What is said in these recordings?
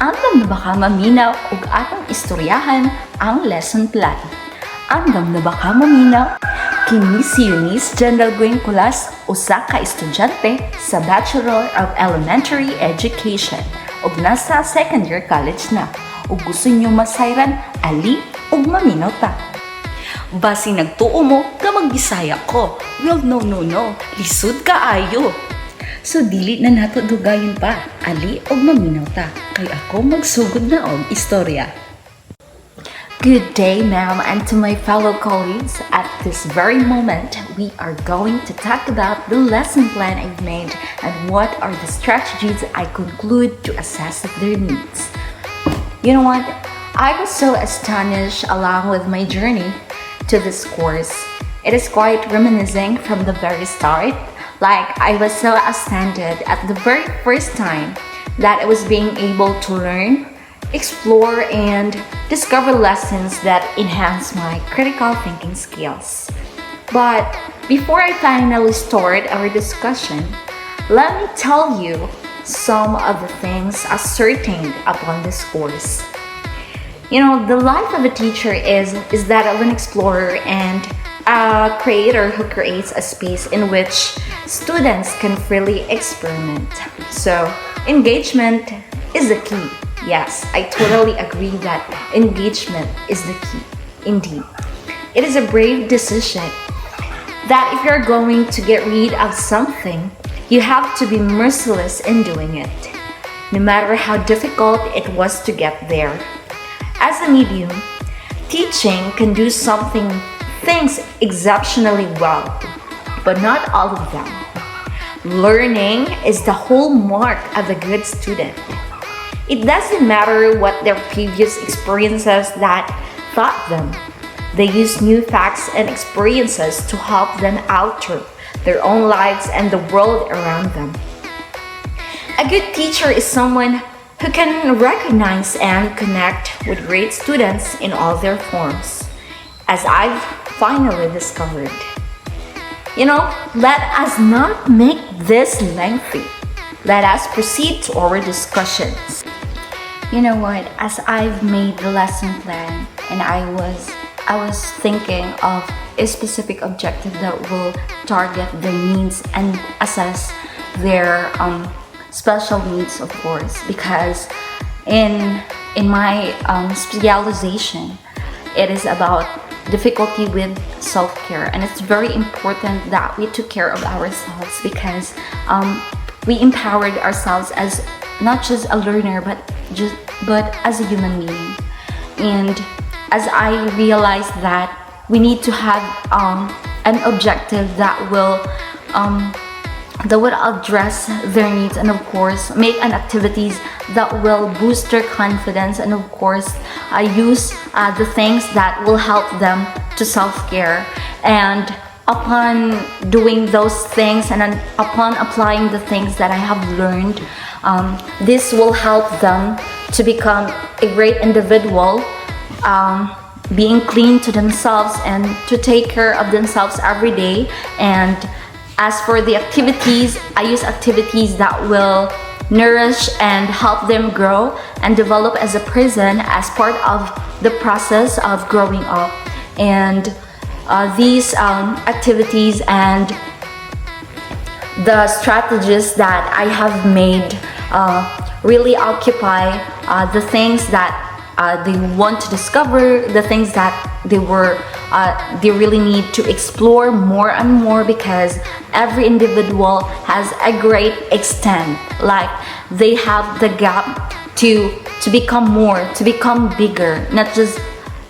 Andam na ba ka maminaw ug atong istoryahan ang lesson plan? Andam na ba ka maminaw? Kini si Youniz General Kulas, usa ka estudyante sa Bachelor of Elementary Education ug nasa second year college na. Ug gusto niyo masayran ali ug maminaw ta. Basi nagtuo mo ka magbisaya ko. Well, no, lisod ka ayo. So dili na nato dugayin pa, ali og maminaw ta, kay ako magsugod na og istorya. Good day, ma'am, and to my fellow colleagues. At this very moment, we are going to talk about the lesson plan I've made and what are the strategies I conclude to assess their needs. You know what? I was so astonished along with my journey to this course. It is quite reminiscing from the very start. Like, I was so astounded at the very first time that I was being able to learn, explore, and discover lessons that enhance my critical thinking skills. But before I finally start our discussion, let me tell you some of the things ascertained upon this course. You know, the life of a teacher is that of an explorer and a creator who creates a space in which students can freely experiment. So, engagement is the key. Yes, I totally agree that engagement is the key. Indeed. It is a brave decision that if you're going to get rid of something, you have to be merciless in doing it, no matter how difficult it was to get there. As a medium, teaching can do things exceptionally well, but not all of them. Learning is the hallmark of a good student. It doesn't matter what their previous experiences that taught them. They use new facts and experiences to help them alter their own lives and the world around them. A good teacher is someone who can recognize and connect with great students in all their forms, as I've finally discovered. You know, let us not make this lengthy. Let us proceed to our discussions. You know what, as I've made the lesson plan and I was thinking of a specific objective that will target their needs and assess their special needs, of course, because in my specialization, it is about difficulty with self-care, and it's very important that we took care of ourselves because we empowered ourselves as not just a learner but as a human being. And as I realized that we need to have an objective that will address their needs, and of course make an activities that will boost their confidence, and of course use the things that will help them to self-care. And upon doing those things and upon applying the things that I have learned, this will help them to become a great individual, being clean to themselves and to take care of themselves every day. And as for the activities, I use activities that will nourish and help them grow and develop as a person as part of the process of growing up. And these activities and the strategies that I have made really occupy the things that they want to discover, the things that they really need to explore more and more, because every individual has a great extent. Like, they have the gap to become more, to become bigger, not just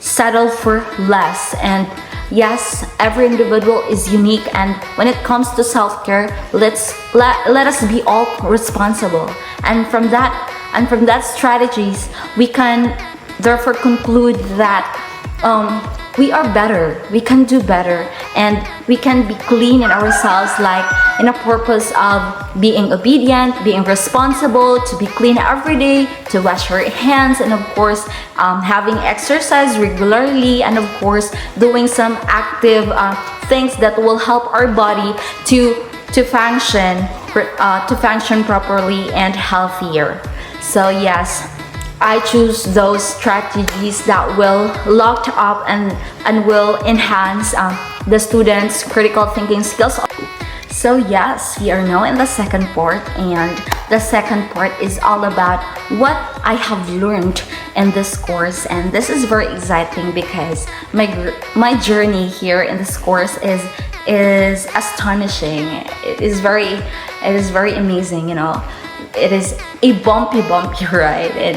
settle for less. And yes, every individual is unique, and when it comes to self-care, let us be all responsible. And from that strategies, we can therefore conclude that we are better, we can do better, and we can be clean in ourselves, like in a purpose of being obedient, being responsible, to be clean every day, to wash our hands, and of course having exercise regularly, and of course doing some active things that will help our body to function properly and healthier. So yes, I choose those strategies that will lock up and will enhance the students' critical thinking skills. So yes, we are now in the second part, and the second part is all about what I have learned in this course, and this is very exciting because my journey here in this course is astonishing. It is very amazing. It is a bumpy ride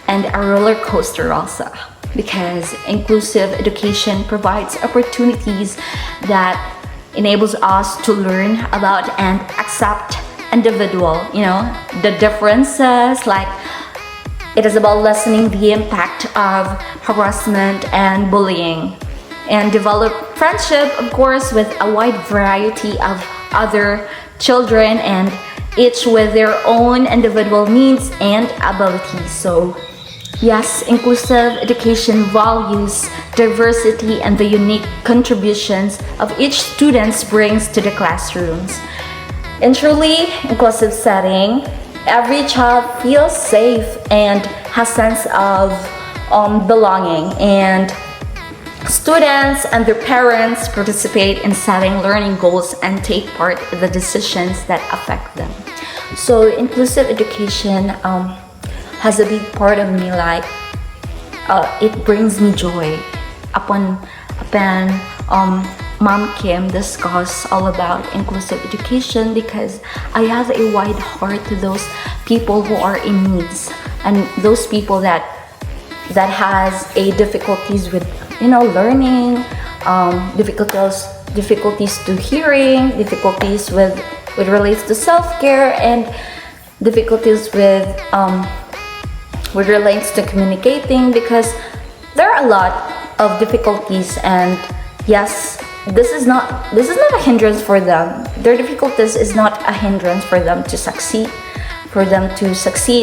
and a roller coaster also, because inclusive education provides opportunities that enables us to learn about and accept individual, the differences. Like, it is about lessening the impact of harassment and bullying, and develop friendship, of course, with a wide variety of other children, and each with their own individual needs and abilities. So yes, inclusive education values diversity and the unique contributions of each student brings to the classrooms. In truly inclusive setting, every child feels safe and has sense of belonging, and students and their parents participate in setting learning goals and take part in the decisions that affect them. So inclusive education has a big part of me. Like, it brings me joy upon Mom Kim discuss all about inclusive education, because I have a wide heart to those people who are in needs, and those people that has a difficulties with learning, difficulties to hearing, difficulties with relates to self-care, and difficulties with relates to communicating, because there are a lot of difficulties. And yes, this is not a hindrance for them. Their difficulties is not a hindrance for them to succeed,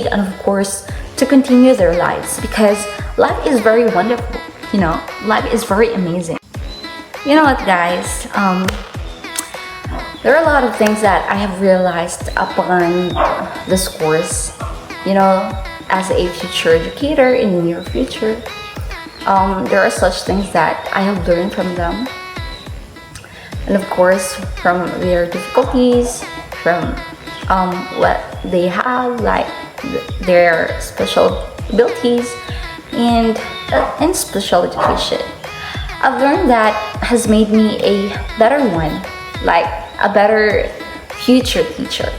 and of course to continue their lives, because life is very wonderful. Life is very amazing. You know what, guys? There are a lot of things that I have realized upon this course. As a future educator in the near future, there are such things that I have learned from them, and of course from their difficulties, from what they have, like their special abilities, and in special education. I've learned that has made me a better one, like a better future teacher.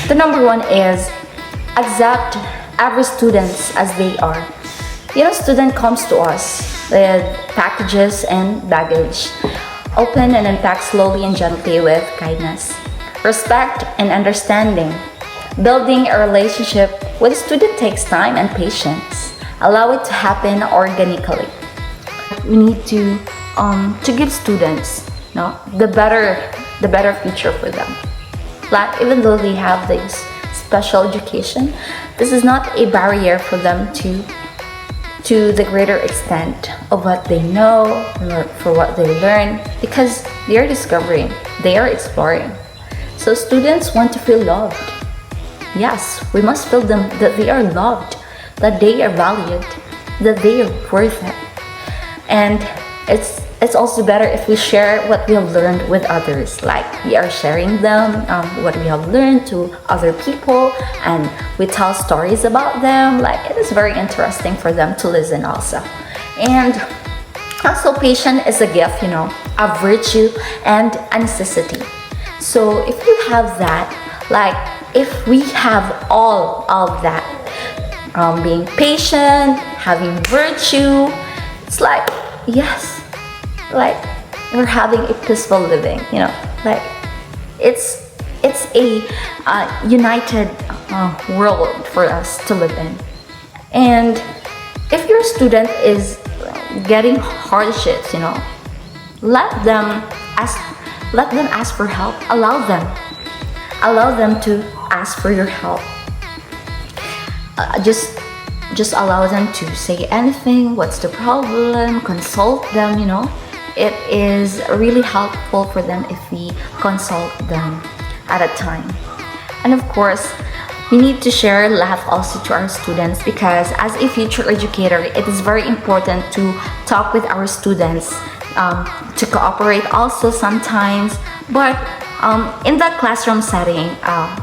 The number one is accept every student as they are. Student comes to us with packages and baggage. Open and unpack slowly and gently with kindness, respect, and understanding. Building a relationship with a student takes time and patience. Allow it to happen organically. We need to give students the better future for them. Like, even though they have this special education, this is not a barrier for them to the greater extent of what they know or for what they learn, because they are discovering, they are exploring. So students want to feel loved. Yes, we must feel them that they are loved, that they are valued, that they are worth it. And it's also better if we share what we have learned with others. Like, we are sharing them what we have learned to other people, and we tell stories about them. Like, it is very interesting for them to listen also. And also, patience is a gift, a virtue and a necessity. So if you have that, like, if we have all of that, being patient, having virtue, it's like, yes, like we're having a peaceful living, like it's a united world for us to live in. And if your student is getting hardships, let them ask for help. Allow them to ask for your help. Just allow them to say anything. What's the problem? Consult them. It is really helpful for them if we consult them at a time. And of course, we need to share laugh also to our students, because as a future educator, it is very important to talk with our students, to cooperate also sometimes. But in that classroom setting,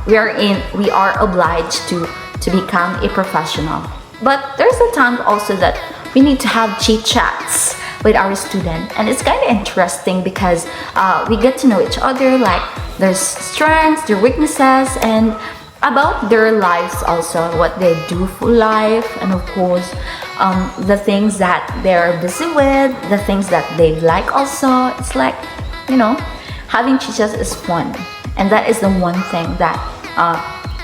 we are obliged to become a professional. But there's a time also that we need to have chit chats with our student, and it's kind of interesting because we get to know each other, like their strengths, their weaknesses, and about their lives also, what they do for life, and of course the things that they're busy with, the things that they like also. It's like, having chit chats is fun, and that is the one thing that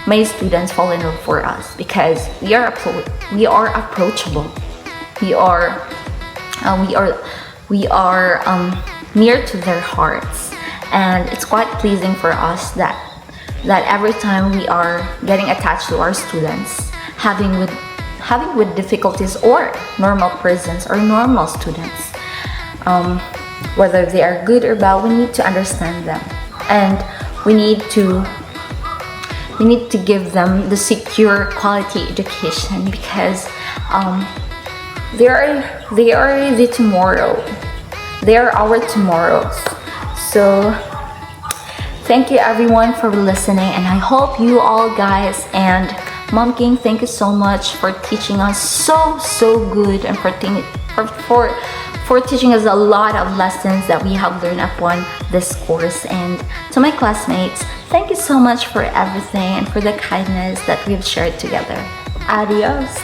many students fall in love for us, because we are approachable, we are near to their hearts, and it's quite pleasing for us that every time we are getting attached to our students, having with difficulties or normal persons or normal students, whether they are good or bad, we need to understand them, and we need to give them the secure quality education, because they are the tomorrow. They are our tomorrows. So thank you everyone for listening, and I hope you all guys, and Mom King, thank you so much for teaching us so good, and for teaching us a lot of lessons that we have learned upon this course. And to my classmates, thank you so much for everything and for the kindness that we've shared together. Adios.